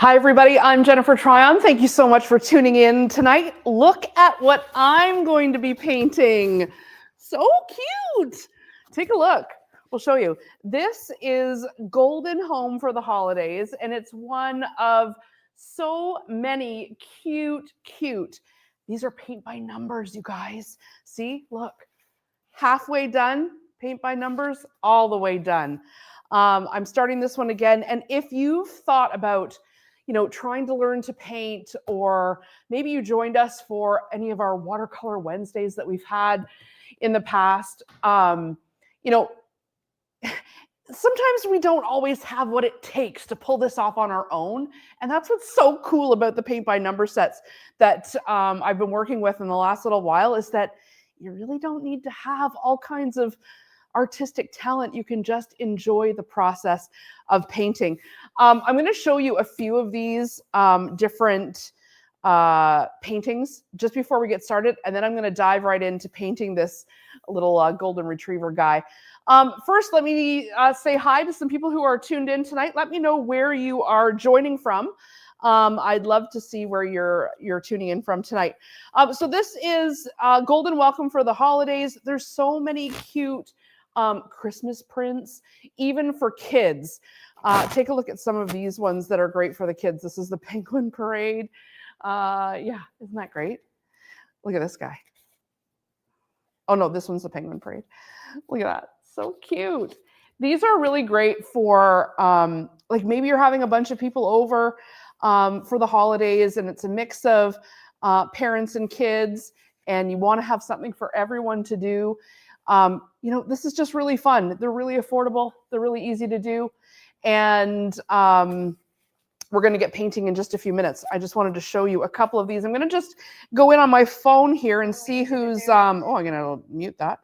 Hi, everybody. I'm Jennifer Tryon. Thank you so much for tuning in tonight. Look at what I'm going to be painting. So cute. Take a look. We'll show you. This is Golden Home for the holidays, and it's one of so many cute. These are paint by numbers, you guys. See, look. Halfway done, paint by numbers, all the way done. I'm starting this one again, and if you've thought about trying to learn to paint, or maybe you joined us for any of our watercolor Wednesdays that we've had in the past. Sometimes we don't always have what it takes to pull this off on our own. And that's what's so cool about the paint by number sets that I've been working with in the last little while, is that you really don't need to have all kinds of artistic talent. You can just enjoy the process of painting. I'm going to show you a few of these different paintings just before we get started, and then I'm going to dive right into painting this little golden retriever guy. First, let me say hi to some people who are tuned in tonight. Let me know where you are joining from. I'd love to see where you're tuning in from tonight. So this is Golden Welcome for the holidays. There's so many cute Christmas prints, even for kids. Take a look at some of these ones that are great for the kids. This is the Penguin Parade. Yeah, isn't that great? Look at this guy. Oh no, this one's the Penguin Parade. Look at that, so cute. These are really great for like maybe you're having a bunch of people over for the holidays, and it's a mix of parents and kids, and you want to have something for everyone to do. This is just really fun. They're really affordable. They're really easy to do. And we're going to get painting in just a few minutes. I just wanted to show you a couple of these. I'm going to just go in on my phone here and see who's, I'm going to mute that.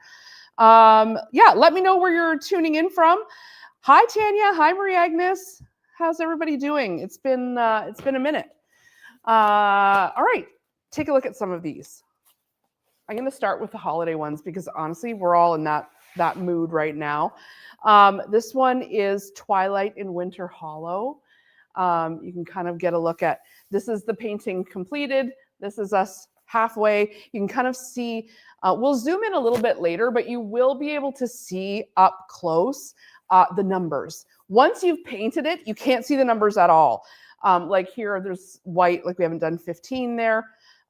Yeah, let me know where you're tuning in from. Hi, Tanya. Hi, Marie Agnes. How's everybody doing? It's been a minute. All right, take a look at some of these. I'm going to start with the holiday ones because honestly, we're all in that mood right now. This one is Twilight in Winter Hollow. You can kind of get a look at, this is the painting completed. This is us halfway. You can kind of see, we'll zoom in a little bit later, but you will be able to see up close the numbers. Once you've painted it, you can't see the numbers at all. Like here, there's white, like we haven't done 15 there.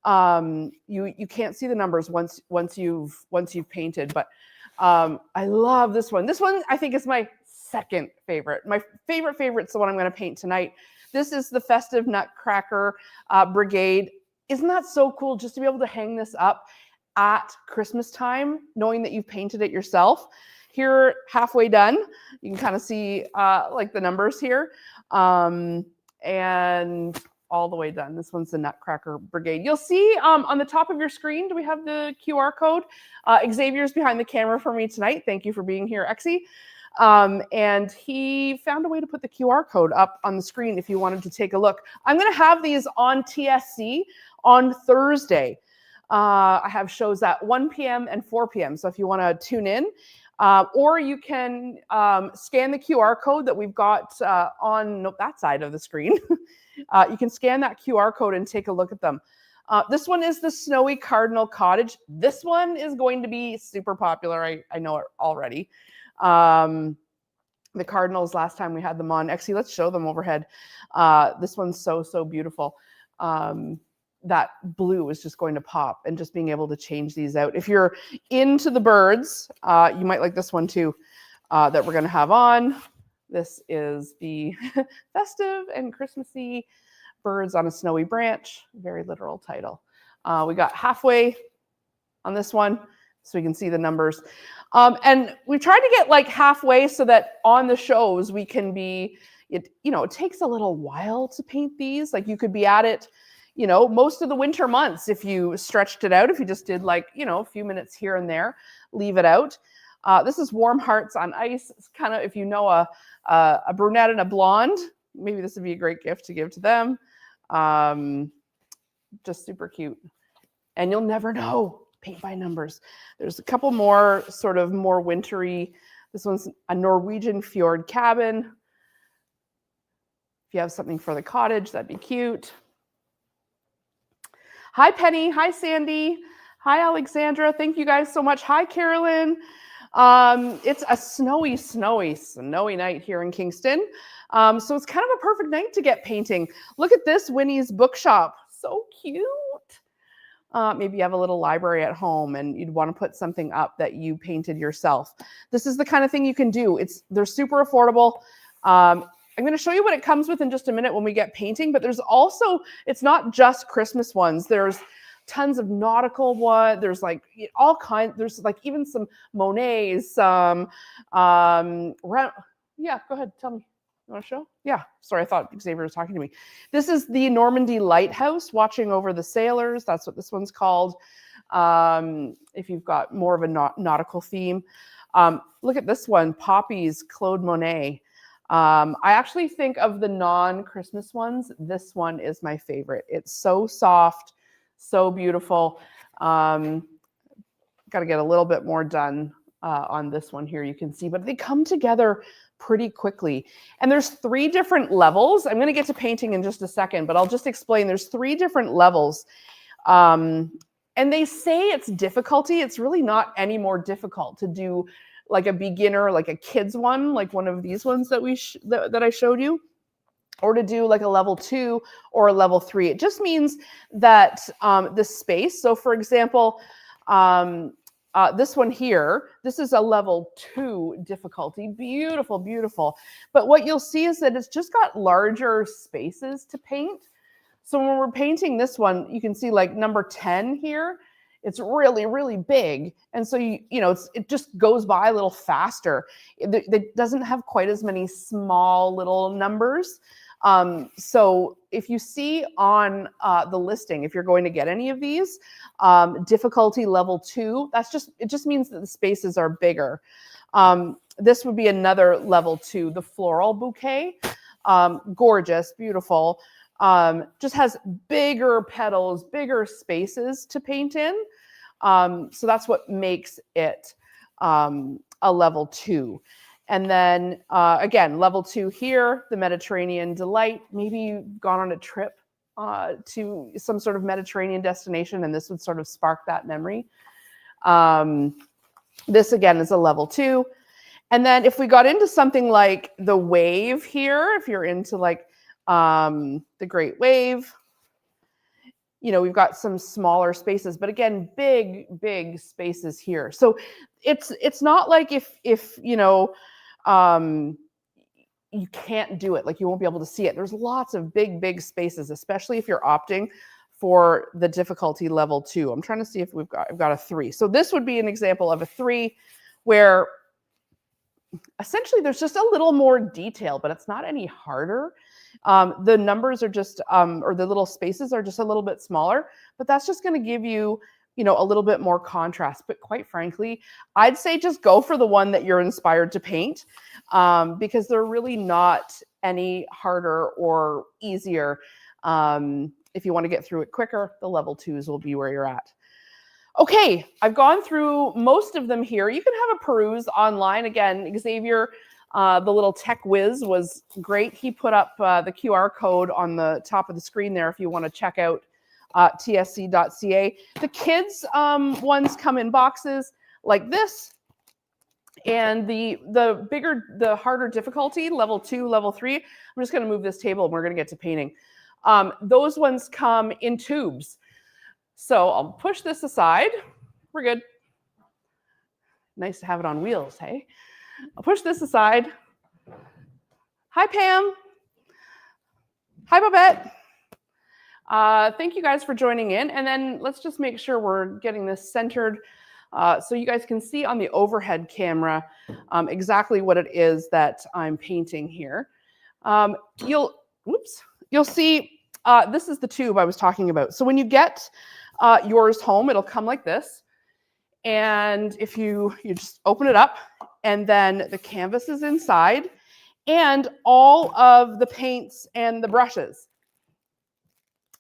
You can't see the numbers once you've painted, but I love this one. This one I think is my second favorite. My favorite's the one I'm going to paint tonight. This is the Festive Nutcracker Brigade. Isn't that so cool just to be able to hang this up at Christmas time, knowing that you've painted it yourself? Here, halfway done, you can kind of see like the numbers here, and all the way done. This one's the Nutcracker Brigade. You'll see on the top of your screen, do we have the QR code? Xavier's behind the camera for me tonight. Thank you for being here, Exie. And he found a way to put the QR code up on the screen if you wanted to take a look. I'm going to have these on TSC on Thursday. I have shows at 1 p.m. and 4 p.m. So if you want to tune in, or you can scan the QR code that we've got on that side of the screen. You can scan that QR code and take a look at them. This one is the Snowy Cardinal Cottage. This one is going to be super popular. I know it already. The Cardinals, last time we had them on. Actually, let's show them overhead. This one's so beautiful. That blue is just going to pop, and just being able to change these out. If you're into the birds, you might like this one too, that we're going to have on. This is the festive and Christmassy birds on a snowy branch. Very literal title. We got halfway on this one, so we can see the numbers. And we tried to get like halfway so that on the shows we can be, it takes a little while to paint these. Like you could be at it, most of the winter months if you stretched it out, if you just did like, a few minutes here and there, leave it out. This is Warm Hearts on Ice. It's kind of, if you know a brunette and a blonde, maybe this would be a great gift to give to them. Just super cute. And you'll never know. Paint by numbers. There's a couple more sort of more wintry. This one's a Norwegian fjord cabin. If you have something for the cottage, that'd be cute. Hi, Penny. Hi, Sandy. Hi, Alexandra. Thank you guys so much. Hi, Carolyn. It's a snowy night here in Kingston. So it's kind of a perfect night to get painting. Look at this Winnie's bookshop. So cute. Maybe you have a little library at home and you'd want to put something up that you painted yourself. This is the kind of thing you can do. They're super affordable. I'm going to show you what it comes with in just a minute when we get painting, but there's also, it's not just Christmas ones. There's tons of nautical ones. There's like all kinds, there's like even some Monets, some, yeah, go ahead, tell me. You want to show? Yeah, sorry, I thought Xavier was talking to me. This is the Normandy Lighthouse, watching over the sailors. That's what this one's called. If you've got more of a nautical theme. Look at this one, Poppies, Claude Monet. I actually think of the non-Christmas ones, this one is my favorite. It's so soft, so beautiful. Got to get a little bit more done on this one here, you can see, but they come together pretty quickly. And there's 3 different levels. I'm going to get to painting in just a second, but I'll just explain. There's 3 different levels. And they say it's difficulty. It's really not any more difficult to do like a beginner, like a kid's one, like one of these ones that that I showed you, or to do like a level 2 or a level 3. It just means that the space. So for example, this one here, this is a level 2 difficulty. Beautiful, beautiful. But what you'll see is that it's just got larger spaces to paint. So when we're painting this one, you can see like number 10 here. It's really, really big. And so, you know, it just goes by a little faster. It doesn't have quite as many small little numbers. So if you see on the listing, if you're going to get any of these, difficulty level 2, it just means that the spaces are bigger. This would be another level 2, the floral bouquet. Gorgeous, beautiful. Just has bigger petals, bigger spaces to paint in. So that's what makes it a level 2. And then again, level 2 here, the Mediterranean Delight. Maybe you've gone on a trip to some sort of Mediterranean destination and this would sort of spark that memory. This again is a level 2. And then if we got into something like the Wave here, if you're into like the Great Wave, you know, we've got some smaller spaces, but again, big spaces here. So it's not like if you know, you can't do it, like you won't be able to see it. There's lots of big spaces, especially if you're opting for the difficulty level 2. I'm trying to see if I've got a 3. So this would be an example of a 3 where essentially there's just a little more detail, but it's not any harder. The numbers are just, or the little spaces are just a little bit smaller, but that's just going to give you, you know, a little bit more contrast. But quite frankly, I'd say just go for the one that you're inspired to paint, because they're really not any harder or easier. If you want to get through it quicker, the level 2s will be where you're at. Okay, I've gone through most of them here. You can have a peruse online. Again, Xavier, the little tech whiz, was great. He put up the QR code on the top of the screen there if you want to check out TSC.ca. The kids ones come in boxes like this. And the harder difficulty, level 2, level 3, I'm just going to move this table and we're going to get to painting. Those ones come in tubes. So I'll push this aside. We're good. Nice to have it on wheels, hey? I'll push this aside. Hi, Pam. Hi, Babette. Thank you guys for joining in. And then let's just make sure we're getting this centered so you guys can see on the overhead camera exactly what it is that I'm painting here. You'll see this is the tube I was talking about. So when you get yours home, it'll come like this. And if you just open it up, and then the canvas is inside, and all of the paints and the brushes.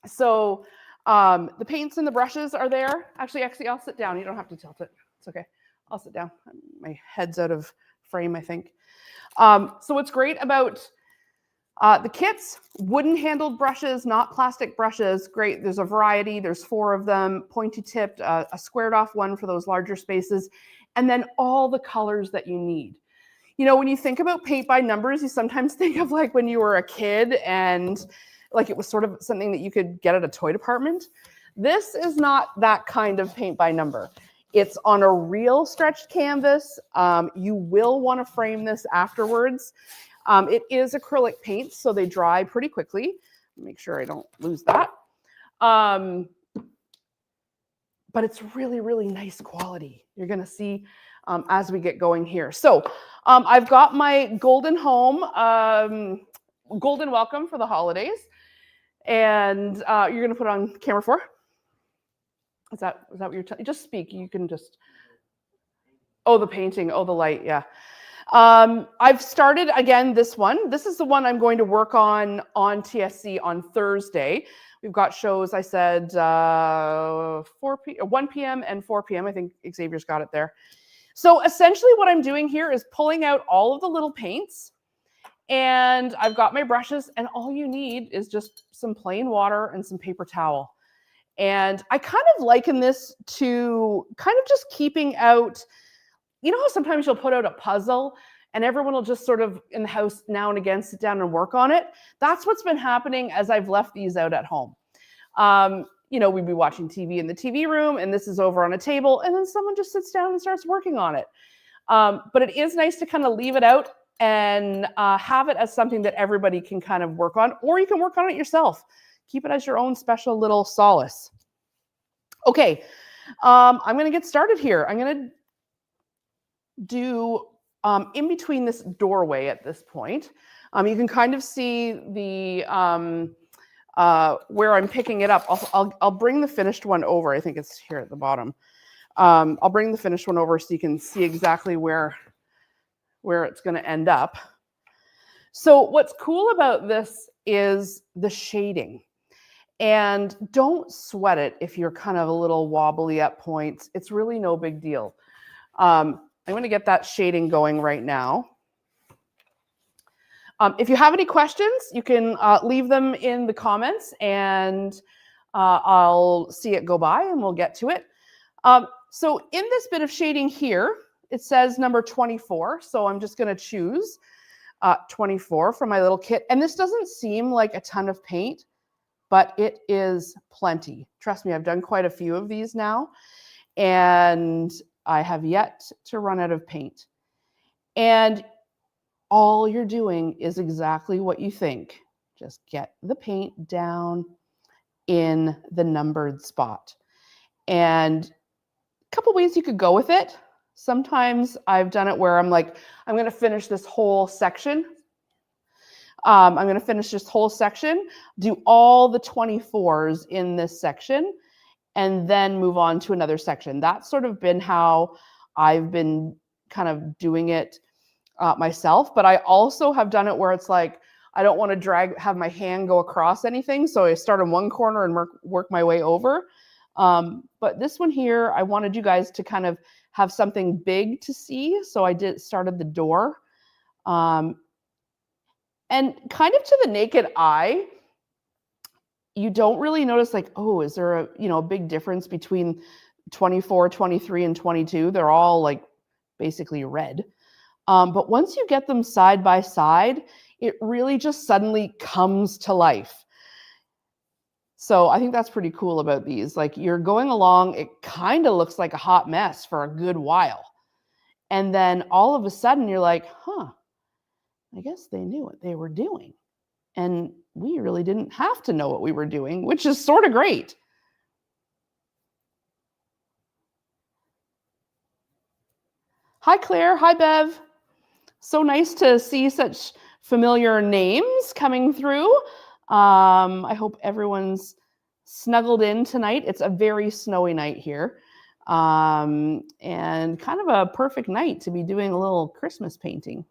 So the paints and the brushes are there. Actually, I'll sit down. You don't have to tilt it. It's okay. I'll sit down. My head's out of frame, I think. So what's great about The kits, wooden handled brushes, not plastic brushes. Great. There's a variety. There's 4 of them, pointy tipped, a squared off one for those larger spaces, and then all the colors that you need. You know, when you think about paint by numbers, you sometimes think of like when you were a kid and like it was sort of something that you could get at a toy department. This is not that kind of paint by number. It's on a real stretched canvas. You will want to frame this afterwards. It is acrylic paint, so they dry pretty quickly. Make sure I don't lose that. But it's really, really nice quality. You're going to see as we get going here. So I've got my Golden Home, Golden Welcome for the holidays. And you're going to put on camera 4? Is that what you're telling? Just speak. You can just. Oh, the painting. Oh, the light. Yeah. I've started again this one. This is the one I'm going to work on TSC on Thursday. We've got shows. I said 1 p.m. and 4 p.m. I think Xavier's got it there. So essentially, what I'm doing here is pulling out all of the little paints, and I've got my brushes, and all you need is just some plain water and some paper towel. And I kind of liken this to kind of just keeping out, you know how sometimes you'll put out a puzzle and everyone will just sort of in the house now and again sit down and work on it? That's what's been happening as I've left these out at home. You know, we'd be watching TV in the TV room and this is over on a table and then someone just sits down and starts working on it. But it is nice to kind of leave it out and have it as something that everybody can kind of work on, or you can work on it yourself. Keep it as your own special little solace. Okay, I'm going to get started here. I'm going to do in between this doorway at this point. You can kind of see the where I'm picking it up. I'll bring the finished one over. I think it's here at the bottom. I'll bring the finished one over so you can see exactly where it's going to end up. So what's cool about this is the shading. And don't sweat it if you're kind of a little wobbly at points. It's really no big deal. I'm going to get that shading going right now. If you have any questions, you can leave them in the comments and I'll see it go by and we'll get to it. So in this bit of shading here, it says number 24. So I'm just going to choose 24 for my little kit. And this doesn't seem like a ton of paint, but it is plenty. Trust me, I've done quite a few of these now, and I have yet to run out of paint. And all you're doing is exactly what you think. Just get the paint down in the numbered spot. And a couple ways you could go with it. Sometimes I've done it where I'm like, I'm going to finish this whole section. I'm going to finish this whole section, do all the 24s in this section, and then move on to another section. That's sort of been how I've been kind of doing it myself. But I also have done it where it's like, I don't want to have my hand go across anything. So I start in one corner and work my way over. But this one here, I wanted you guys to kind of have something big to see. So I started the door. And kind of to the naked eye, you don't really notice like, oh, is there a big difference between 24, 23, and 22? They're all like basically red. But once you get them side by side, it really just suddenly comes to life. So I think that's pretty cool about these. Like you're going along, it kind of looks like a hot mess for a good while. And then all of a sudden you're like, huh, I guess they knew what they were doing. And we really didn't have to know what we were doing, which is sort of great. Hi, Claire. Hi, Bev. So nice to see such familiar names coming through. I hope everyone's snuggled in tonight. It's a very snowy night here. And kind of a perfect night to be doing a little Christmas painting.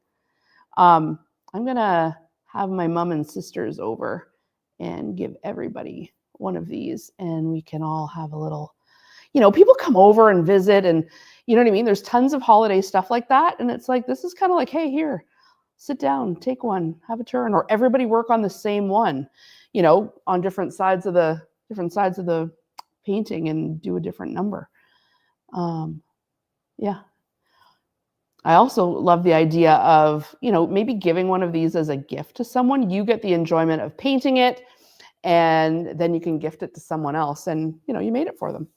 I'm going to have my mom and sisters over and give everybody one of these, and we can all have a little, people come over and visit, and you know what I mean? There's tons of holiday stuff like that. And it's like, this is kind of like, hey, here, sit down, take one, have a turn, or everybody work on the same one, you know, on different sides of the painting and do a different number. Yeah. I also love the idea of, you know, maybe giving one of these as a gift to someone. You get the enjoyment of painting it, and then you can gift it to someone else, and, you know, you made it for them.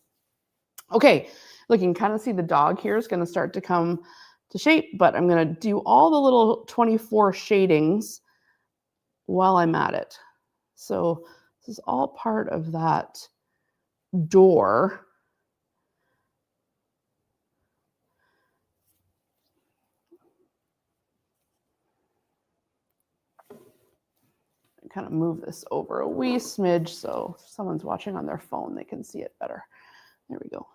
Okay, look, you can kind of see the dog here is going to start to come to shape, but I'm going to do all the little 24 shadings while I'm at it. So this is all part of that door. Kind of move this over a wee smidge so if someone's watching on their phone, they can see it better. There we go.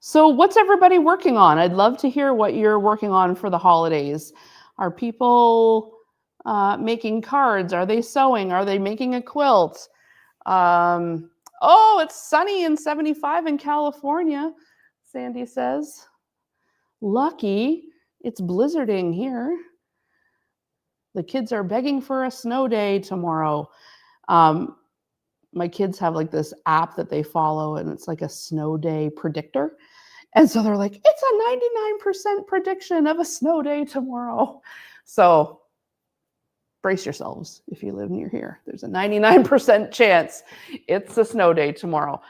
So what's everybody working on? I'd love to hear what you're working on for the holidays. Are people making cards? Are they sewing? Are they making a quilt? Oh, it's sunny and 75 in California, Sandy says. Lucky, it's blizzarding here. The kids are begging for a snow day tomorrow. My kids have like this app that they follow, and it's like a snow day predictor. And so they're like, it's a 99% prediction of a snow day tomorrow. So brace yourselves if you live near here. There's a 99% chance it's a snow day tomorrow.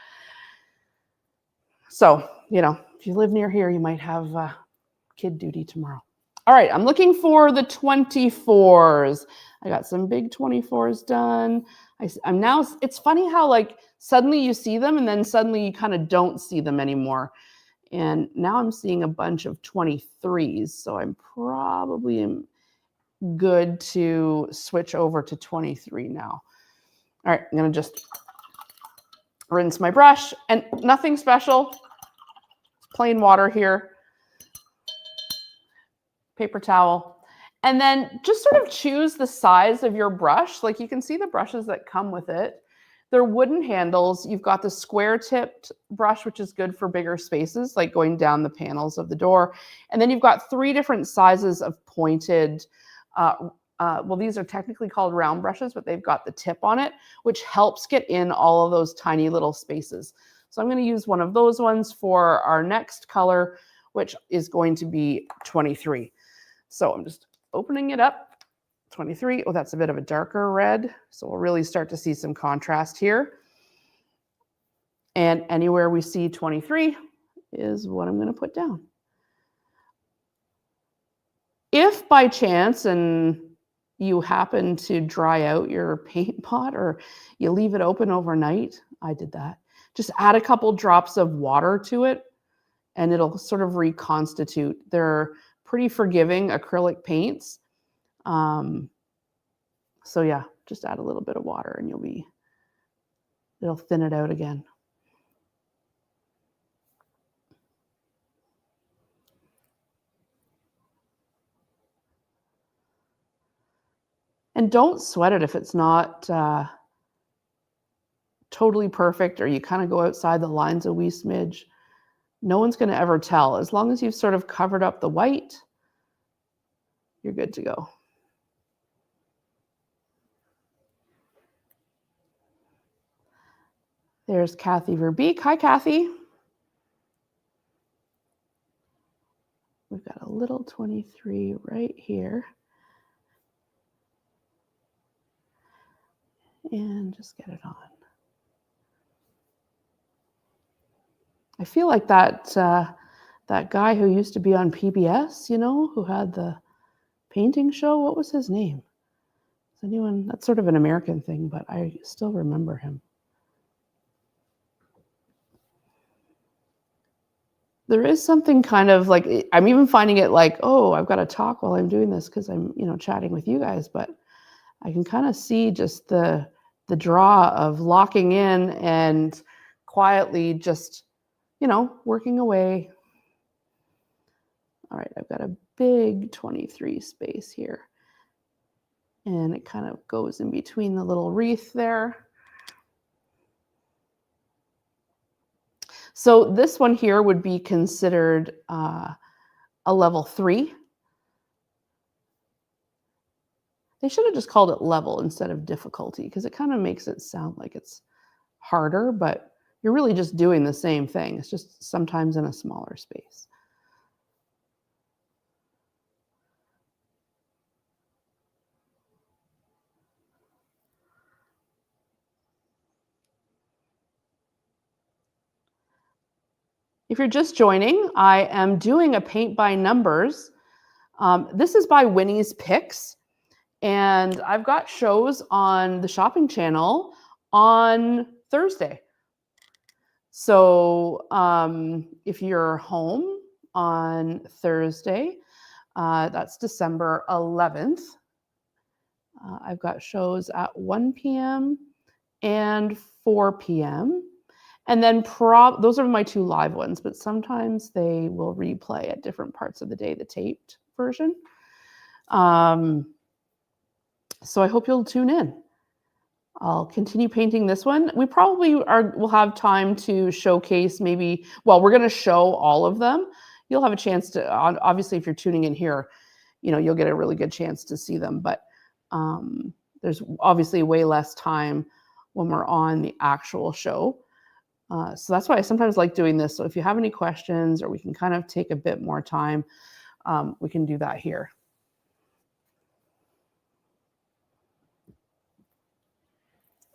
So, you know, if you live near here, you might have kid duty tomorrow. All right, I'm looking for the 24s. I got some big 24s done. I'm now, it's funny how like suddenly you see them and then suddenly you kind of don't see them anymore. And now I'm seeing a bunch of 23s. So I'm probably good to switch over to 23 now. All right, I'm gonna just rinse my brush, and nothing special, plain water here, paper towel. And then just sort of choose the size of your brush. Like you can see the brushes that come with it. They're wooden handles. You've got the square tipped brush, which is good for bigger spaces, like going down the panels of the door. And then you've got 3 different sizes of pointed, well, these are technically called round brushes, but they've got the tip on it, which helps get in all of those tiny little spaces. So I'm going to use one of those ones for our next color, which is going to be 23. So I'm just opening it up. 23. Oh, that's a bit of a darker red. So we'll really start to see some contrast here. And anywhere we see 23 is what I'm going to put down. If by chance and you happen to dry out your paint pot or you leave it open overnight, I did that. Just add a couple drops of water to it and it'll sort of reconstitute. They're pretty forgiving acrylic paints. So yeah, just add a little bit of water and it'll thin it out again. And don't sweat it if it's not totally perfect or you kind of go outside the lines a wee smidge. No one's going to ever tell. As long as you've sort of covered up the white, you're good to go. There's Kathy Verbeek. Hi, Kathy. We've got a little 23 right here. And just get it on. I feel like that guy who used to be on PBS, you know, who had the painting show. What was his name? Is anyone? That's sort of an American thing, but I still remember him. There is something kind of like, I'm even finding it like, oh, I've got to talk while I'm doing this because I'm, you know, chatting with you guys, but I can kind of see just the draw of locking in and quietly just, you know, working away. All right, I've got a big 23 space here. And it kind of goes in between the little wreath there. So this one here would be considered a level 3. They should have just called it level instead of difficulty, because it kind of makes it sound like it's harder, but you're really just doing the same thing. It's just sometimes in a smaller space. If you're just joining, I am doing a paint by numbers. This is by Winnie's Picks, and I've got shows on the shopping channel on Thursday. So if you're home on Thursday, that's December 11th, I've got shows at 1 p.m. and 4 p.m. And then those are my 2 live ones, but sometimes they will replay at different parts of the day, the taped version. So I hope you'll tune in. I'll continue painting this one. We probably will have time to showcase maybe, well, we're going to show all of them. You'll have a chance to, obviously, if you're tuning in here, you'll get a really good chance to see them. But there's obviously way less time when we're on the actual show. So that's why I sometimes like doing this. So if you have any questions, or we can kind of take a bit more time, we can do that here.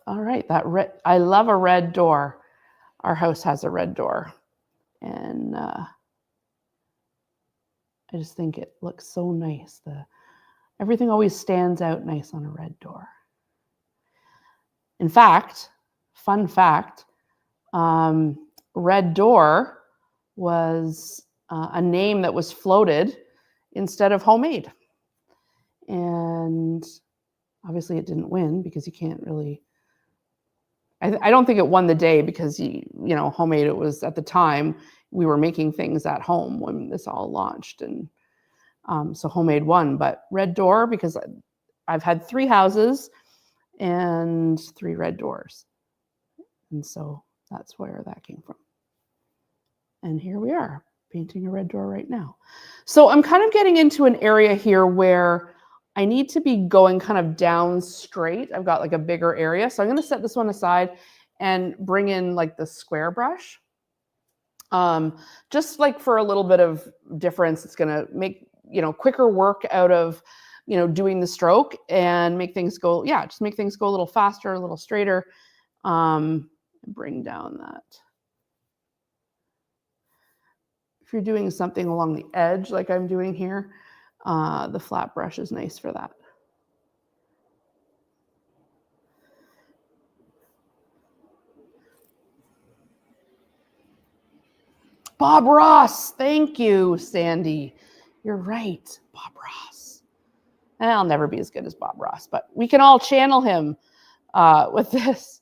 All right, I love a red door. Our house has a red door, and I just think it looks so nice. Everything always stands out nice on a red door. In fact, fun fact, red door was a name that was floated instead of homemade. And obviously it didn't win, because you can't really, I don't think it won the day, because homemade, it was, at the time we were making things at home when this all launched, and so homemade won. But red door, because I've had 3 houses and 3 red doors, and so that's where that came from. And here we are painting a red door right now. So I'm kind of getting into an area here where I need to be going kind of down straight. I've got like a bigger area. So I'm going to set this one aside and bring in like the square brush. Just like for a little bit of difference, it's going to make, quicker work out of, doing the stroke, and make things go, just make things go a little faster, a little straighter. Bring down that. If you're doing something along the edge like I'm doing here, the flat brush is nice for that. Bob Ross, thank you, Sandy. You're right, Bob Ross. And I'll never be as good as Bob Ross, but we can all channel him with this.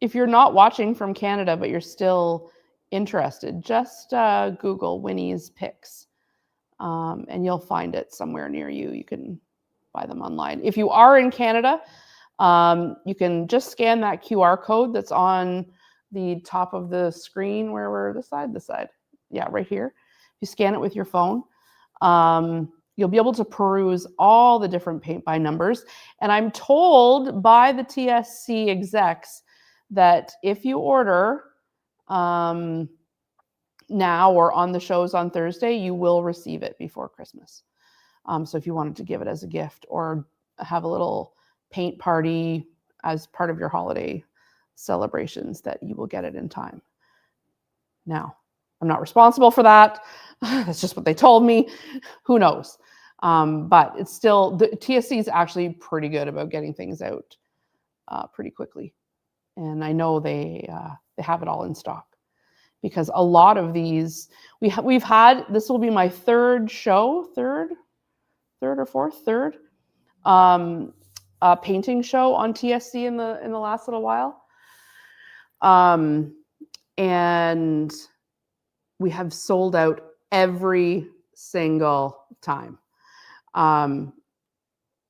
If you're not watching from Canada, but you're still interested, just Google Winnie's Picks, and you'll find it somewhere near you. You can buy them online. If you are in Canada, you can just scan that QR code that's on the top of the screen. Where we're this side. Yeah, right here. If you scan it with your phone, you'll be able to peruse all the different paint by numbers. And I'm told by the TSC execs that if you order now or on the shows on Thursday, you will receive it before Christmas. So if you wanted to give it as a gift, or have a little paint party as part of your holiday celebrations, that you will get it in time. Now, I'm not responsible for that. That's just what they told me. Who knows? But it's still, the TSC is actually pretty good about getting things out pretty quickly. And I know they have it all in stock, because a lot of these, we've had, this will be my third painting show on TSC in the last little while. And we have sold out every single time.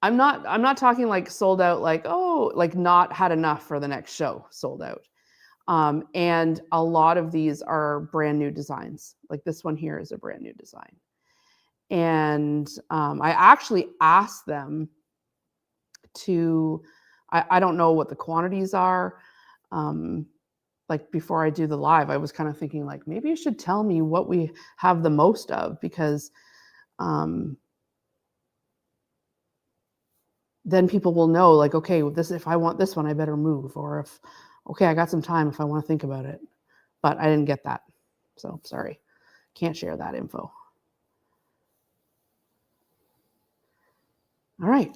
I'm not talking like sold out, like, oh, like not had enough for the next show, sold out. And a lot of these are brand new designs. Like this one here is a brand new design. And I actually asked them to, I don't know what the quantities are. Like before I do the live, I was kind of thinking like, maybe you should tell me what we have the most of, because then people will know like, okay, this, if I want this one, I better move. Or if, okay, I got some time if I want to think about it. But I didn't get that. So sorry, can't share that info. All right.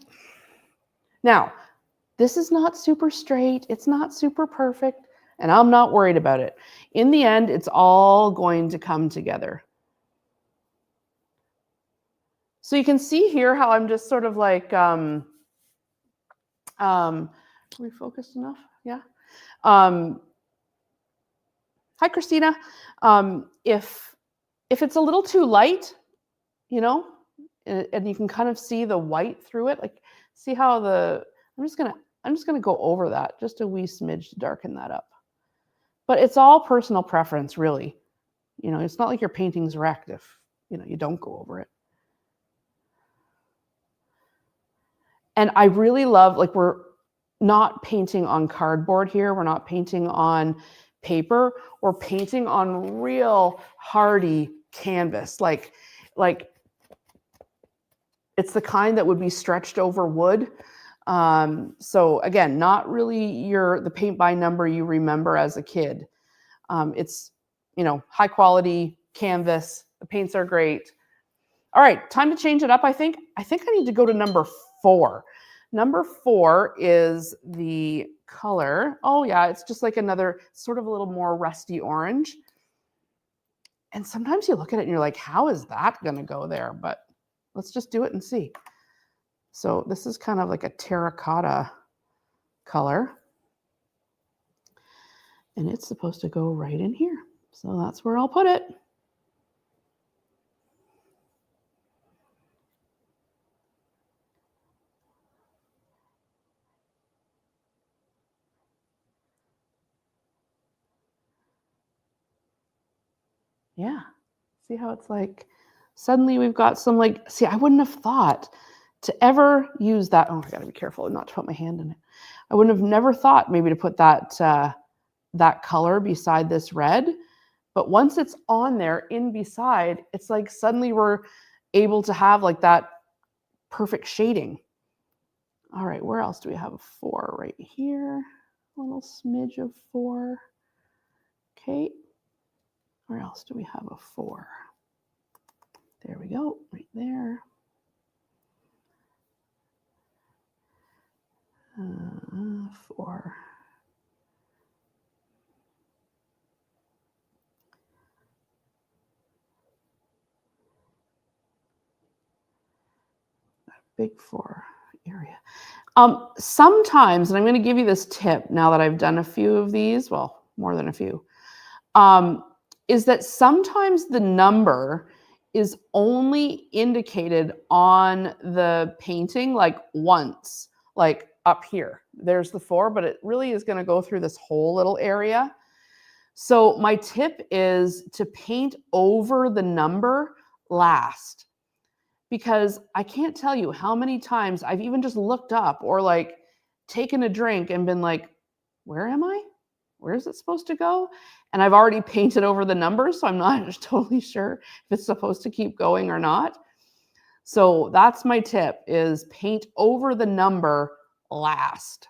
Now, this is not super straight. It's not super perfect. And I'm not worried about it. In the end, it's all going to come together. So you can see here how I'm just sort of like, are we focused enough? Yeah. Hi, Christina. If it's a little too light, you know, and you can kind of see the white through it, like see how I'm just gonna go over that just a wee smidge to darken that up. But it's all personal preference, really. You know, it's not like your painting's wrecked if, you know, you don't go over it. And I really love, like, we're not painting on cardboard here. We're not painting on paper. We're painting on real hardy canvas. Like it's the kind that would be stretched over wood. So again, not really the paint by number you remember as a kid. It's, you know, high quality canvas. The paints are great. All right, time to change it up. I think I need to go to number 4. Number 4 is the color. Oh yeah, it's just like another sort of a little more rusty orange. And sometimes you look at it and you're like, how is that going to go there? But let's just do it and see. So this is kind of like a terracotta color. And it's supposed to go right in here. So that's where I'll put it. Yeah. See how it's like, suddenly we've got some like, see, I wouldn't have thought to ever use that. Oh, I gotta be careful not to put my hand in it. I wouldn't have never thought maybe to put that, that color beside this red. But once it's on there in beside, it's like suddenly we're able to have like that perfect shading. All right, where else do we have a 4? Right here, a little smidge of 4. Okay, where else do we have a 4? There we go, right there. 4. Big 4 area. Sometimes, and I'm going to give you this tip now that I've done a few of these, well, more than a few, is that sometimes the number is only indicated on the painting like once, like up here. There's the 4, but it really is going to go through this whole little area. So my tip is to paint over the number last, because I can't tell you how many times I've even just looked up or like taken a drink and been like, where am I? Where is it supposed to go? And I've already painted over the numbers, so I'm not totally sure if it's supposed to keep going or not. So that's my tip, is paint over the number last.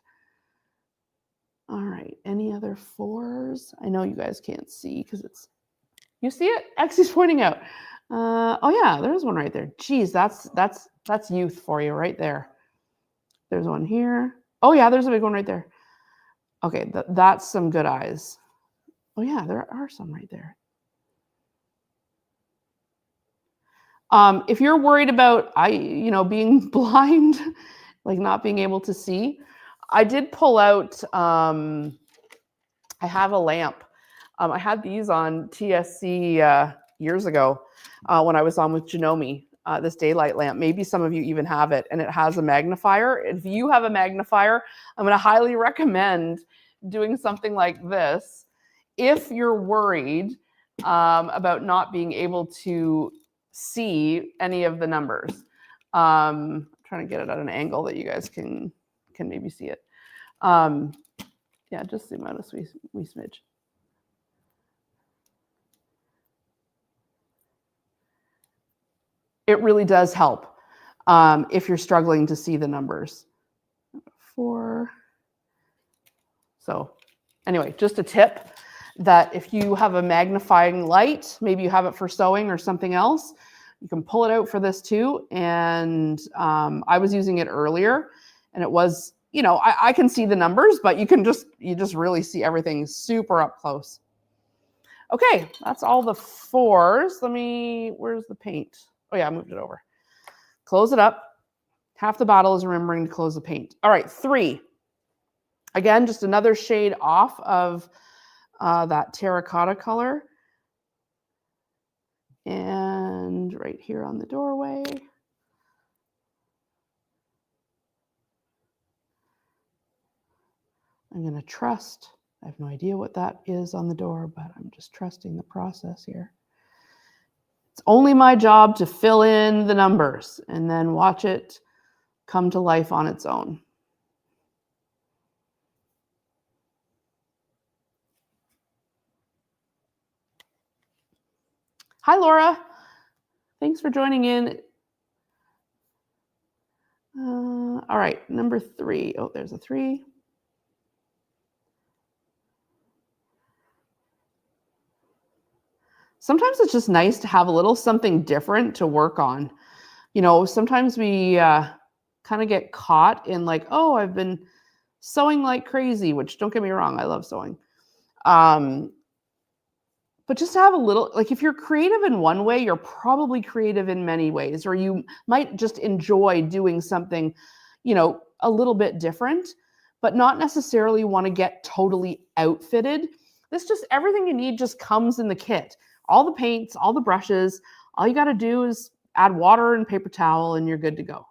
All right, any other 4s? I know you guys can't see because it's, you see it? X's pointing out. Oh yeah, there's one right there. Geez, that's youth for you right there. There's one here. Oh yeah, there's a big one right there. Okay, that's some good eyes. Oh yeah, there are some right there. If you're worried about being blind, like not being able to see, I did pull out. I have a lamp. I had these on TSC years ago when I was on with Janome. this daylight lamp. Maybe some of you even have it, and it has a magnifier. If you have a magnifier, I'm going to highly recommend doing something like this if you're worried about not being able to see any of the numbers. I'm trying to get it at an angle that you guys can maybe see it. Yeah, just zoom out a wee smidge. It really does help if you're struggling to see the numbers. 4. So anyway, just a tip that if you have a magnifying light, maybe you have it for sewing or something else, you can pull it out for this too. And I was using it earlier, and it was, you know, I can see the numbers, but you just really see everything super up close. Okay, that's all the 4s. Where's the paint? Oh yeah, I moved it over. Close it up. Half the battle is remembering to close the paint. All right, 3. Again, just another shade off of that terracotta color. And right here on the doorway. I'm going to trust. I have no idea what that is on the door, but I'm just trusting the process here. It's only my job to fill in the numbers and then watch it come to life on its own. Hi, Laura. Thanks for joining in. All right, number 3. Oh, there's a 3. Sometimes it's just nice to have a little something different to work on. You know, sometimes we kind of get caught in like, oh, I've been sewing like crazy, which don't get me wrong, I love sewing. But just to have a little, like if you're creative in one way, you're probably creative in many ways, or you might just enjoy doing something, you know, a little bit different, but not necessarily want to get totally outfitted. Everything you need just comes in the kit. All the paints, all the brushes, all you got to do is add water and paper towel and you're good to go.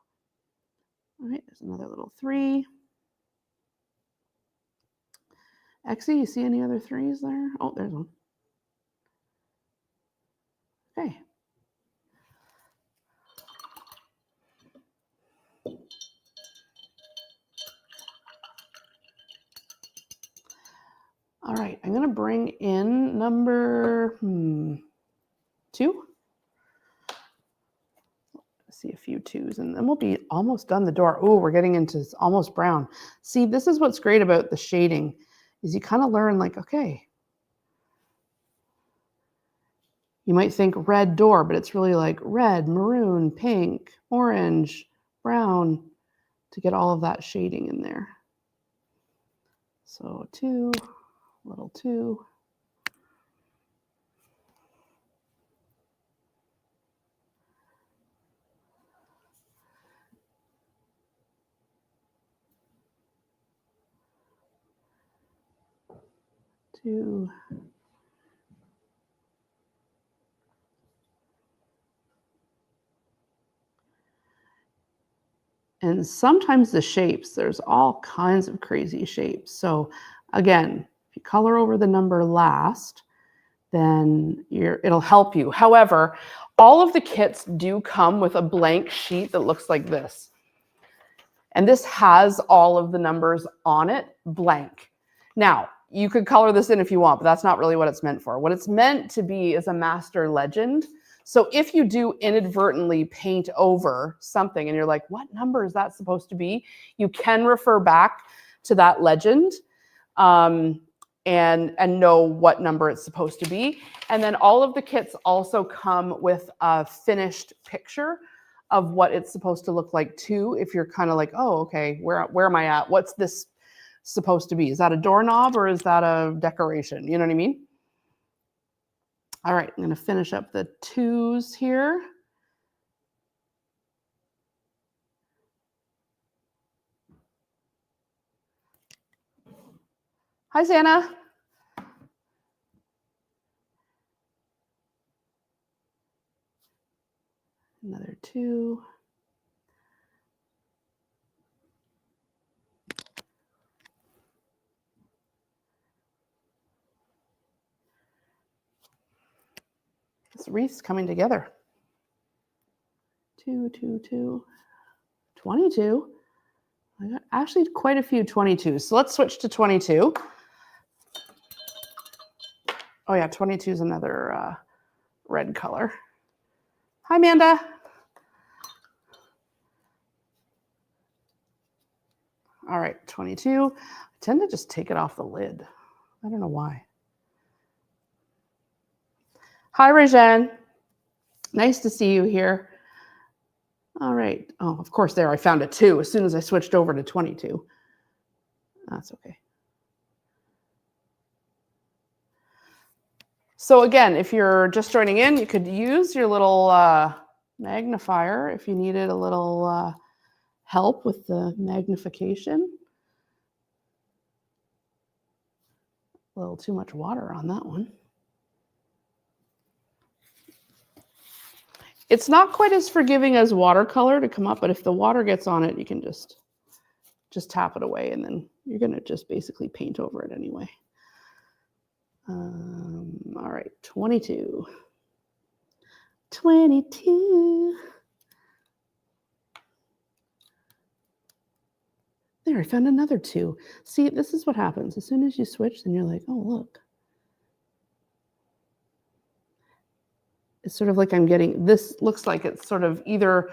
All right, there's another little 3. Exie, you see any other 3s there? Oh, there's one. Okay. All right, I'm going to bring in number 2. See a few 2s, and then we'll be almost done the door. Oh, we're getting into almost brown. See, this is what's great about the shading, is you kind of learn like, okay, you might think red door, but it's really like red, maroon, pink, orange, brown, to get all of that shading in there. So 2, little 2. And sometimes the shapes, there's all kinds of crazy shapes. So again, if you color over the number last, then it'll help you. However, all of the kits do come with a blank sheet that looks like this. And this has all of the numbers on it, blank. Now, you could color this in if you want, but that's not really what it's meant for. What it's meant to be is a master legend. So if you do inadvertently paint over something and you're like, what number is that supposed to be? You can refer back to that legend and know what number it's supposed to be. And then all of the kits also come with a finished picture of what it's supposed to look like too. If you're kind of like, oh, okay, where am I at? What's this supposed to be? Is that a doorknob or is that a decoration? You know what I mean? All right, I'm going to finish up the 2s here. Hi, Santa. Another 2. This wreath's coming together. 2, 2, 2. 22. I got actually quite a few 22s. So let's switch to 22. Oh yeah, 22 is another red color. Hi, Amanda. All right, 22. I tend to just take it off the lid. I don't know why. Hi, Rajan. Nice to see you here. All right. Oh, of course, there I found a 2 as soon as I switched over to 22. That's okay. So again, if you're just joining in, you could use your little magnifier if you needed a little help with the magnification. A little too much water on that one. It's not quite as forgiving as watercolor to come up, but if the water gets on it, you can just tap it away, and then you're going to just basically paint over it anyway. All right, 22. 22. There, I found another 2. See, this is what happens. As soon as you switch, then you're like, oh, look. It's sort of like I'm getting, this looks like it's sort of either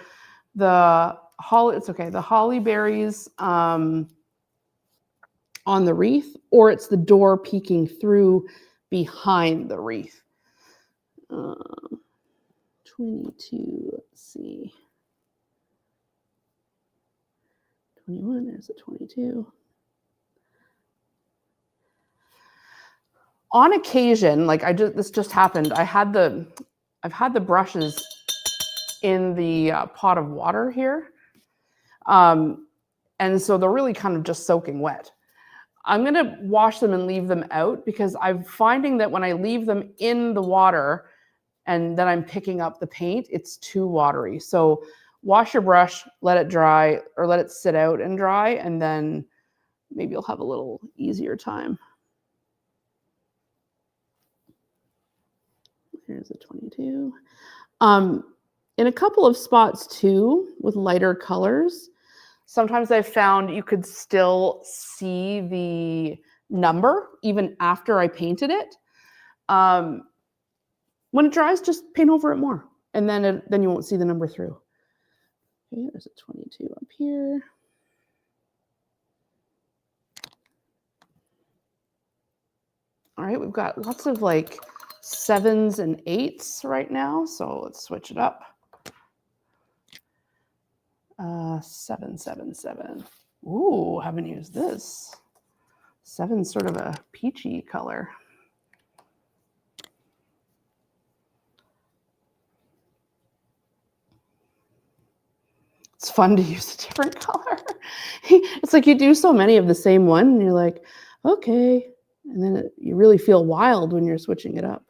the holly, it's okay, the holly berries on the wreath, or it's the door peeking through behind the wreath. 22, let's see. 21, there's a 22. On occasion, like this just happened. I've had the brushes in the pot of water here. And so they're really kind of just soaking wet. I'm going to wash them and leave them out because I'm finding that when I leave them in the water and then I'm picking up the paint, it's too watery. So wash your brush, let it dry, or let it sit out and dry, and then maybe you'll have a little easier time. Here's a 22. In a couple of spots too, with lighter colors, sometimes I've found you could still see the number even after I painted it. When it dries, just paint over it more, and then you won't see the number through. Okay, there's a 22 up here. All right, we've got lots of like 7s and 8s right now, so let's switch it up. 7, 7, 7. Ooh, haven't used this. 7's sort of a peachy color. It's fun to use a different color. It's like you do so many of the same one, and you're like, okay. And then you really feel wild when you're switching it up.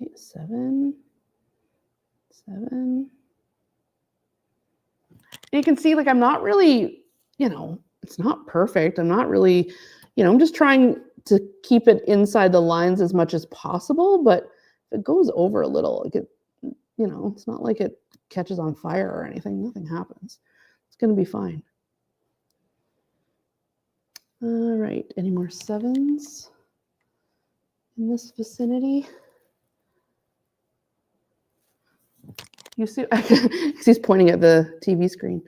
Okay, 7, 7. And you can see, like, I'm not really, it's not perfect. I'm not really, I'm just trying to keep it inside the lines as much as possible. But if it goes over a little, like it's not like it catches on fire or anything. Nothing happens. It's going to be fine. All right. Any more 7s in this vicinity? You see, he's pointing at the TV screen.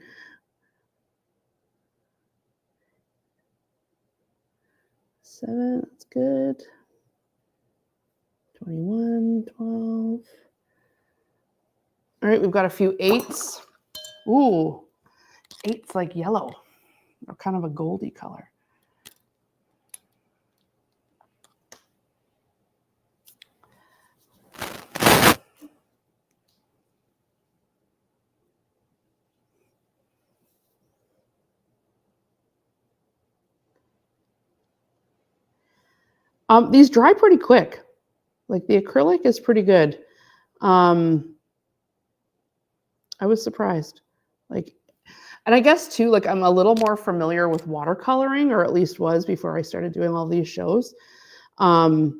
Seven, that's good. 21, 12. All right, we've got a few 8s. Ooh, 8's like yellow, or kind of a goldy color. These dry pretty quick. Like the acrylic is pretty good. I was surprised. Like, and I guess too, like I'm a little more familiar with watercoloring, or at least was before I started doing all these shows. And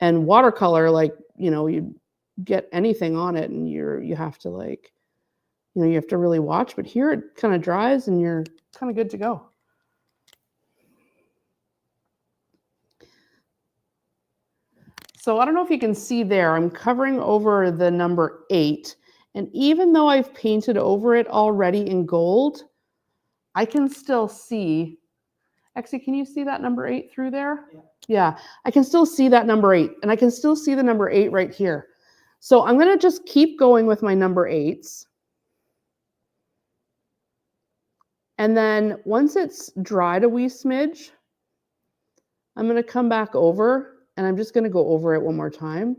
watercolor, like, you know, you get anything on it and you have to like, you know, you have to really watch, but here it kind of dries and you're kind of good to go. So I don't know if you can see there, I'm covering over the number 8. And even though I've painted over it already in gold, I can still see, actually, can you see that number 8 through there? Yeah, I can still see that number 8, and I can still see the number 8 right here. So I'm gonna just keep going with my number 8s. And then once it's dried a wee smidge, I'm gonna come back over and I'm just gonna go over it one more time,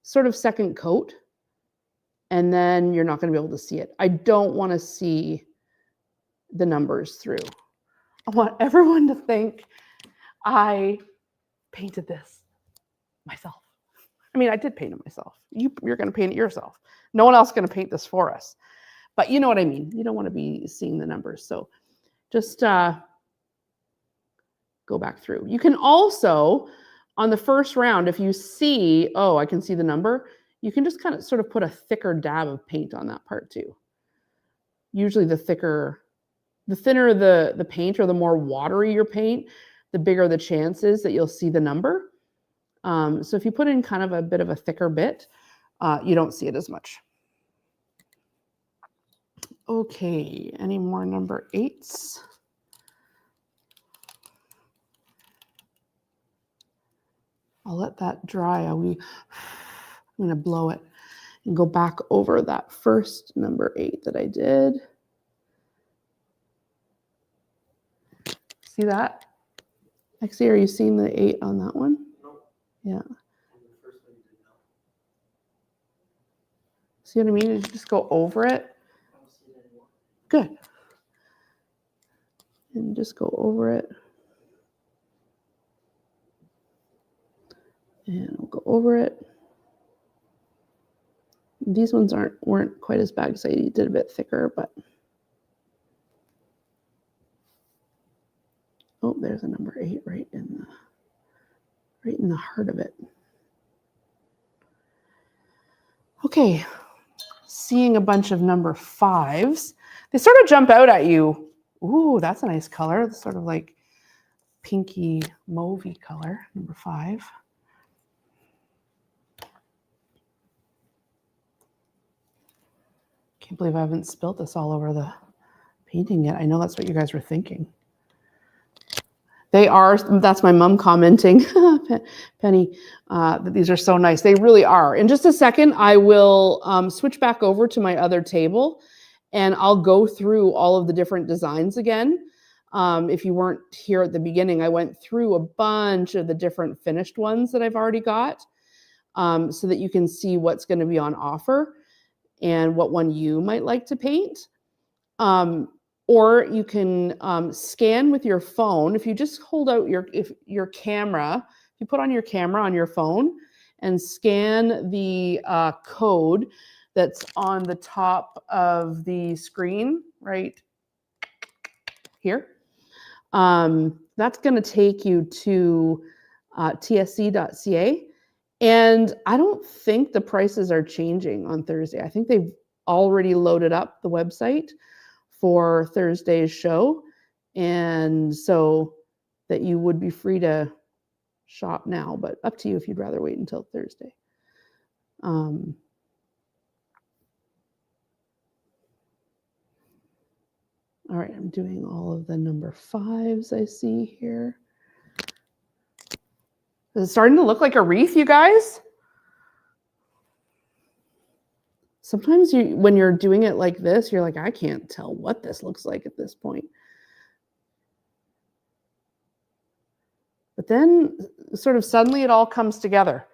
sort of second coat, and then you're not gonna be able to see it. I don't wanna see the numbers through. I want everyone to think I painted this myself. I mean, I did paint it myself. You're gonna paint it yourself. No one else is gonna paint this for us. But you know what I mean. You don't wanna be seeing the numbers. So just go back through. You can also, on the first round, if you see, oh, I can see the number, you can just kind of sort of put a thicker dab of paint on that part too. Usually the thinner the paint, or the more watery your paint, the bigger the chances that you'll see the number. So if you put in kind of a bit of a thicker bit, you don't see it as much. Okay, any more number 8s? I'll let that dry. I'm going to blow it and go back over that first number 8 that I did. See that? Actually, are you seeing the 8 on that one? No. Yeah. See what I mean? You just go over it. Good. And just go over it. And we'll go over it. These ones weren't quite as bad because I did a bit thicker, but oh, there's a number 8 right in the heart of it. Okay, seeing a bunch of number 5s. They sort of jump out at you. Ooh, that's a nice color. It's sort of like pinky mauvey color, number 5. Can't believe I haven't spilled this all over the painting yet. I know that's what you guys were thinking. They are, that's my mom commenting, Penny, that these are so nice. They really are. In just a second, I will switch back over to my other table and I'll go through all of the different designs again. If you weren't here at the beginning, I went through a bunch of the different finished ones that I've already got, so that you can see what's going to be on offer and what one you might like to paint. Or you can scan with your phone. If you just hold out your camera, if you put on your camera on your phone and scan the code that's on the top of the screen right here, that's going to take you to TSC.ca. And I don't think the prices are changing on Thursday. I think they've already loaded up the website for Thursday's show, and so that you would be free to shop now, but up to you if you'd rather wait until Thursday. All right, I'm doing all of the number 5s I see here. Is it starting to look like a wreath, you guys? Sometimes when you're doing it like this, you're like, I can't tell what this looks like at this point. But then sort of suddenly it all comes together.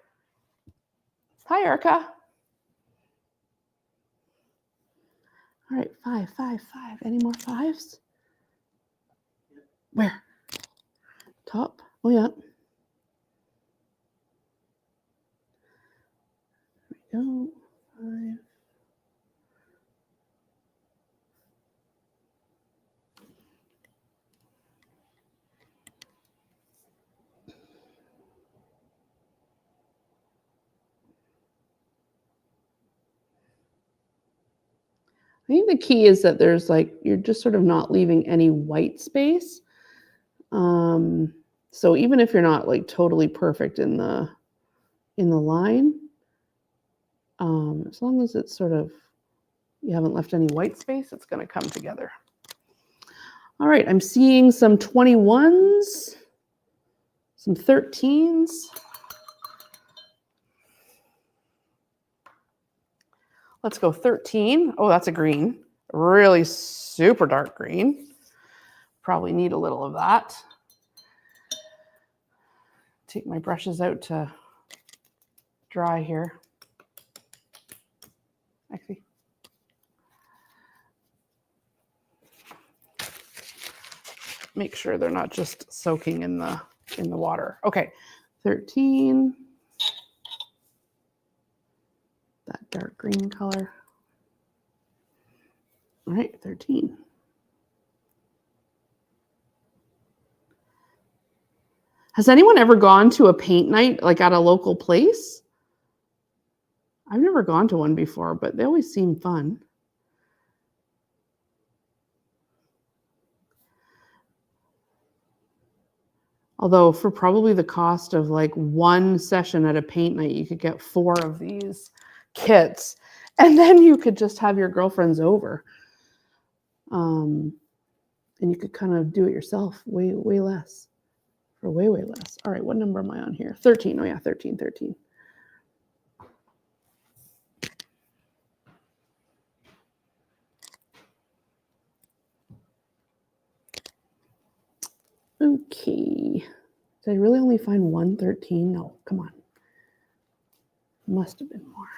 Hi, Erica. All right, 5, 5, 5. Any more 5s? Where? Top? Oh, yeah. go. 5. I think the key is that there's like, you're just sort of not leaving any white space. So even if you're not like totally perfect in the line, as long as it's sort of, you haven't left any white space, it's going to come together. All right, I'm seeing some 21s, some 13s. Let's go 13. Oh, that's a green. Really super dark green. Probably need a little of that. Take my brushes out to dry here. Actually, make sure they're not just soaking in the water. Okay, 13. That dark green color. All right, 13. Has anyone ever gone to a paint night like at a local place? I've never gone to one before, but they always seem fun. Although for probably the cost of like one session at a paint night, you could get 4 of these kits, and then you could just have your girlfriends over. And you could kind of do it yourself way less, for way less. All right, what number am I on here? 13. Oh yeah, 13. Okay. Did I really only find one 13? No, come on. Must have been more.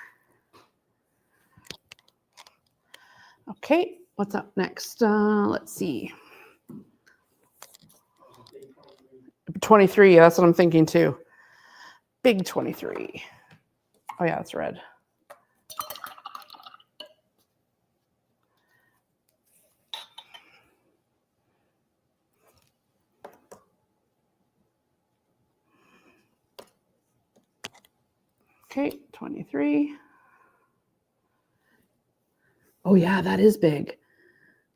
Okay, what's up next? Let's see. 23, that's what I'm thinking too. Big 23. Oh yeah, it's red. Okay, 23. Oh yeah, that is big.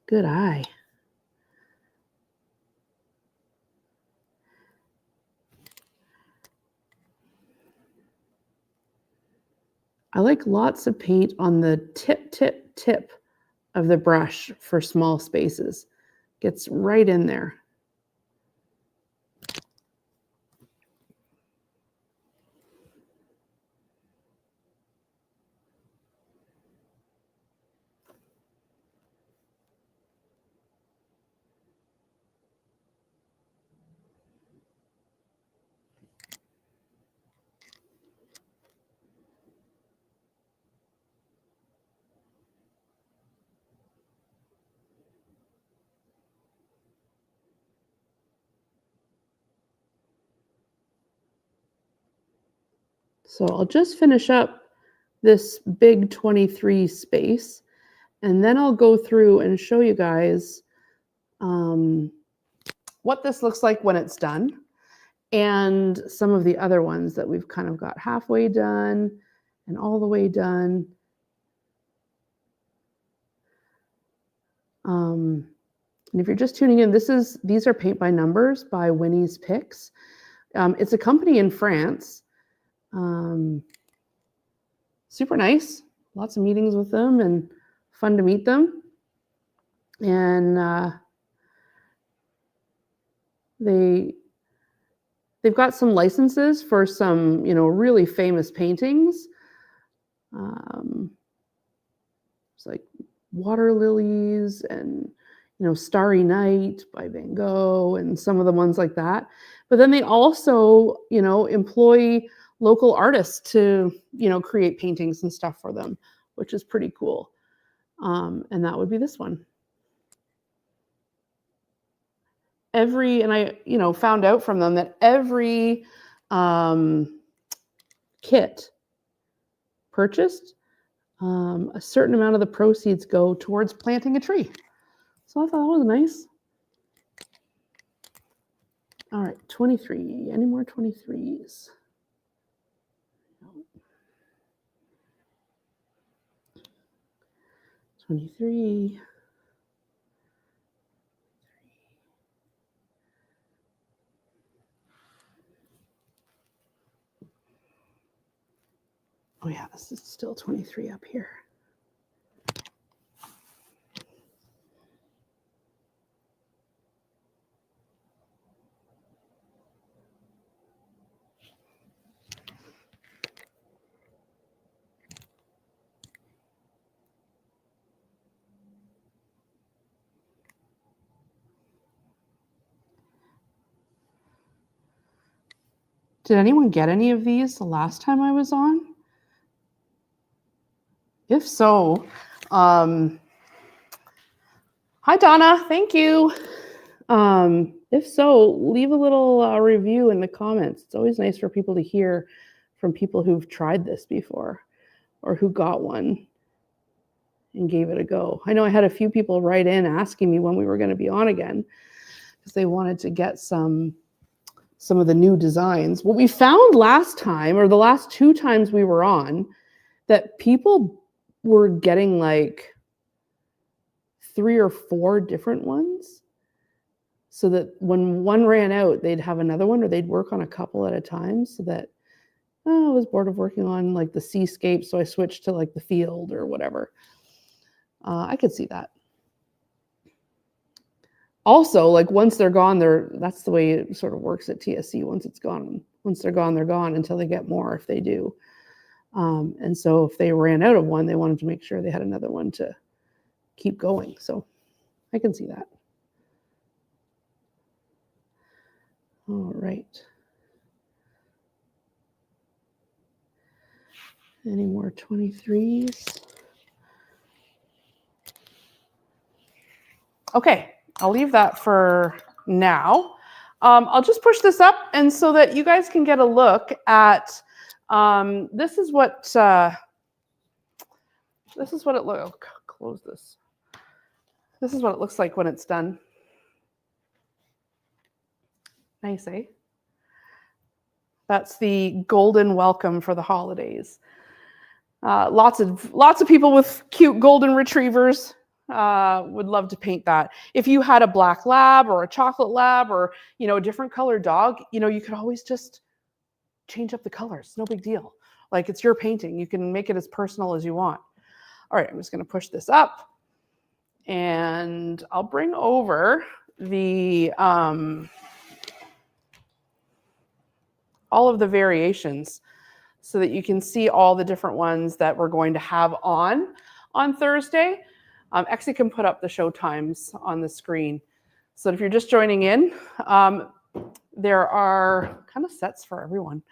Good eye. I like lots of paint on the tip of the brush for small spaces. Gets right in there. So I'll just finish up this big 23 space, and then I'll go through and show you guys what this looks like when it's done, and some of the other ones that we've kind of got halfway done and all the way done. And if you're just tuning in, these are Paint by Numbers by Winnie's Picks. It's a company in France. Super nice. Lots of meetings with them and fun to meet them. And they've got some licenses for some, really famous paintings. It's like Water Lilies and, Starry Night by Van Gogh and some of the ones like that. But then they also, employ local artists to, create paintings and stuff for them, which is pretty cool. And that would be this one. And I, found out from them that every kit purchased, a certain amount of the proceeds go towards planting a tree. So I thought that was nice. All right, 23. Any more 23s? 23. Oh yeah, this is still 23 up here. Did anyone get any of these the last time I was on? If so, hi Donna, thank you. If so, leave a little review in the comments. It's always nice for people to hear from people who've tried this before or who got one and gave it a go. I know I had a few people write in asking me when we were going to be on again because they wanted to get some of the new designs. What we found last time, or the last 2 times we were on, that people were getting like 3 or 4 different ones, so that when one ran out, they'd have another one, or they'd work on a couple at a time, so that I was bored of working on like the seascape, so I switched to like the field or whatever. I could see that. Also, like once they're gone, that's the way it sort of works at TSC. Once they're gone, they're gone until they get more, if they do. And so if they ran out of one, they wanted to make sure they had another one to keep going. So I can see that. All right. Any more 23s? Okay, I'll leave that for now. I'll just push this up, and so that you guys can get a look at, this is what it looks, close this. This is what it looks like when it's done. Nice, eh? That's the golden welcome for the holidays. Lots of people with cute golden retrievers would love to paint that. If you had a black lab or a chocolate lab or a different colored dog, you could always just change up the colors. No big deal. Like, it's your painting. You can make it as personal as you want. All right, I'm just going to push this up, and I'll bring over the all of the variations so that you can see all the different ones that we're going to have on Thursday. Exie can put up the show times on the screen. So if you're just joining in, there are kind of sets for everyone.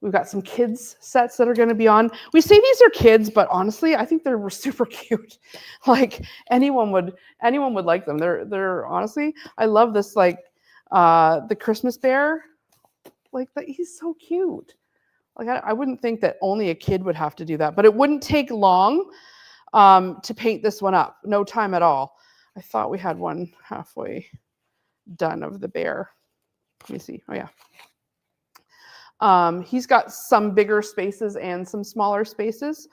We've got some kids sets that are going to be on. We say these are kids, but honestly, I think they're super cute. Like anyone would like them. They're honestly, I love this, like the Christmas bear. Like that, he's so cute. Like I wouldn't think that only a kid would have to do that, but it wouldn't take long to paint this one up. No time at all. I thought we had one halfway done of the bear. Let me see. Oh yeah. He's got some bigger spaces and some smaller spaces.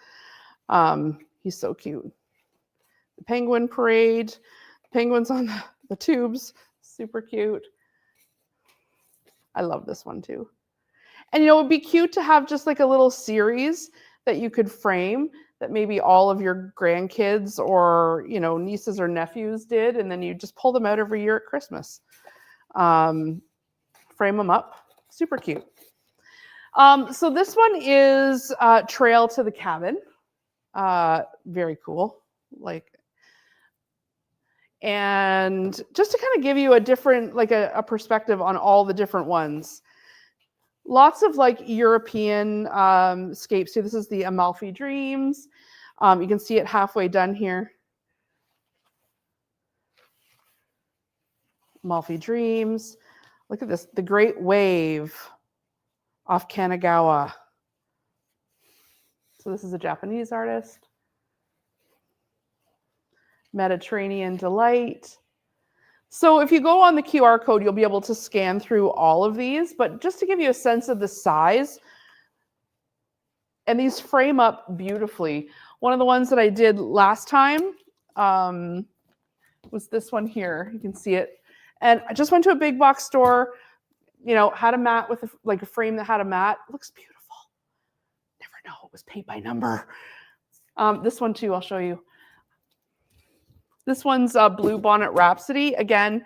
He's so cute. The penguin parade, penguins on the tubes, super cute. I love this one too. And it would be cute to have just like a little series that you could frame that maybe all of your grandkids or nieces or nephews did, and then you just pull them out every year at Christmas. Frame them up, super cute. So this one is Trail to the Cabin. Very cool. And just to kind of give you a different, a perspective on all the different ones. Lots of European scapes. So this is the Amalfi Dreams. You can see it halfway done here. Amalfi Dreams. Look at this, the Great Wave off Kanagawa. So this is a Japanese artist. Mediterranean Delight. So if you go on the QR code, you'll be able to scan through all of these, but just to give you a sense of the size, and these frame up beautifully. One of the ones that I did last time was this one here. You can see it. And I just went to a big box store, had a mat with a frame that had a mat. It looks beautiful. Never know, it was paint by number. This one too, I'll show you. This one's Blue Bonnet Rhapsody. Again,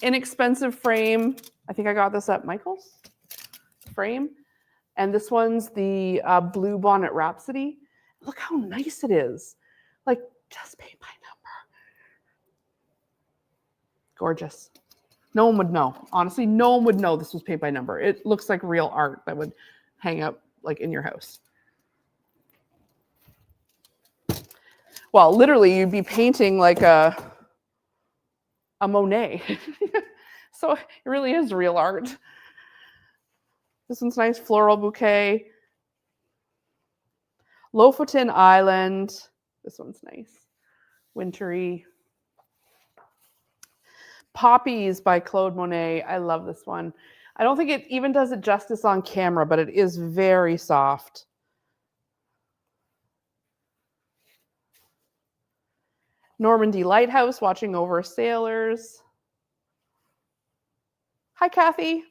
inexpensive frame. I think I got this at Michael's frame. And this one's the Blue Bonnet Rhapsody. Look how nice it is. Like, just paint by number. Gorgeous. No one would know. Honestly, no one would know this was paint by number. It looks like real art that would hang up like in your house. Well, literally, you'd be painting like a Monet. So it really is real art. This one's nice, floral bouquet. Lofoten Island. This one's nice, wintry. Poppies by Claude Monet. I love this one. I don't think it even does it justice on camera, but it is very soft. Normandy Lighthouse, watching over sailors. Hi, Kathy.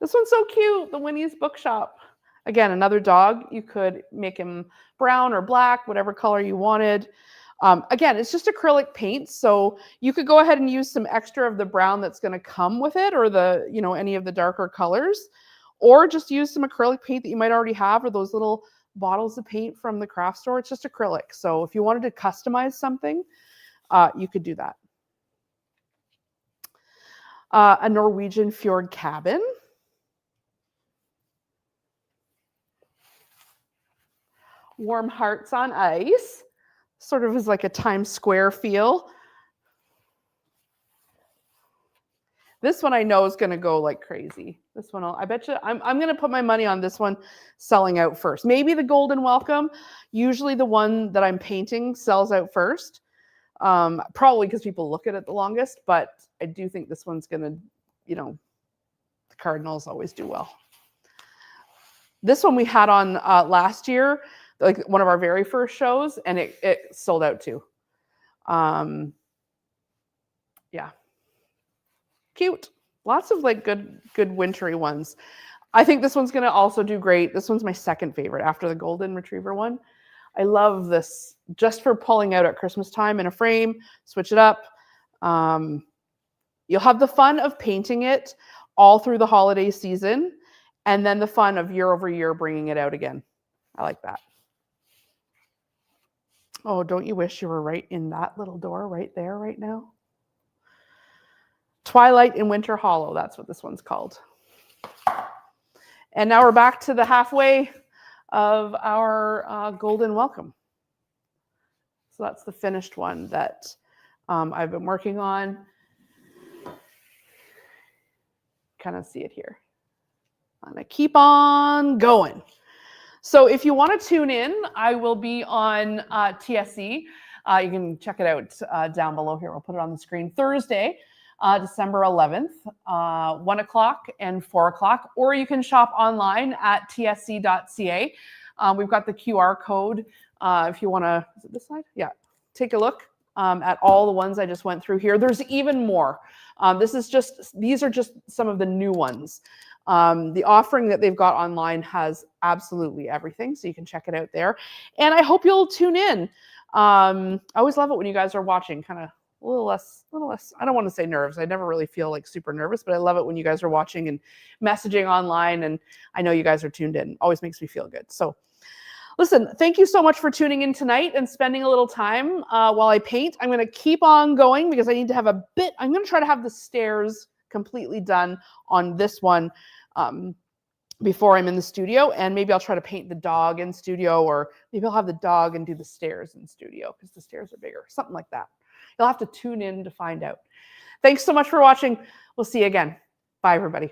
This one's so cute, the Winnie's Bookshop. Again, another dog. You could make him brown or black, whatever color you wanted. Again, it's just acrylic paint, so you could go ahead and use some extra of the brown that's going to come with it, or any of the darker colors, or just use some acrylic paint that you might already have, or those little bottles of paint from the craft store. It's just acrylic. So if you wanted to customize something, you could do that. A Norwegian Fjord Cabin. Warm Hearts on Ice. Sort of is like a Times Square feel. This one I know is going to go like crazy. This one, I bet you, I'm going to put my money on this one selling out first. Maybe the Golden Welcome. Usually the one that I'm painting sells out first. Probably because people look at it the longest, but I do think this one's going to, the Cardinals always do well. This one we had on last year, like one of our very first shows, and it sold out too. Yeah. Cute. Lots of like good wintry ones. I think this one's going to also do great. This one's my second favorite after the Golden Retriever one. I love this just for pulling out at Christmas time in a frame, switch it up. You'll have the fun of painting it all through the holiday season, and then the fun of year over year bringing it out again. I like that. Oh, don't you wish you were right in that little door right there right now? Twilight in Winter Hollow, that's what this one's called. And now we're back to the halfway of our Golden Welcome. So that's the finished one that I've been working on. Kind of see it here. I'm gonna keep on going. So if you want to tune in, I will be on TSC. You can check it out down below here. We'll put it on the screen. Thursday, December 11th, 1 o'clock and 4 o'clock. Or you can shop online at TSC.ca. We've got the QR code if you want to, is it this side? Yeah, take a look at all the ones I just went through here. There's even more. These are just some of the new ones. The offering that they've got online has absolutely everything, so you can check it out there. And I hope you'll tune in. I always love it when you guys are watching, kind of a little less, I don't want to say nerves. I never really feel like super nervous, but I love it when you guys are watching and messaging online, and I know you guys are tuned in. Always makes me feel good. So listen, thank you so much for tuning in tonight and spending a little time while I paint. I'm going to keep on going because I need to have I'm going to try to have the stairs completely done on this one before I'm in the studio, and maybe I'll try to paint the dog in studio, or maybe I'll have the dog and do the stairs in studio because the stairs are bigger, something like that. You'll have to tune in to find out. Thanks so much for watching. We'll see you again. Bye, everybody.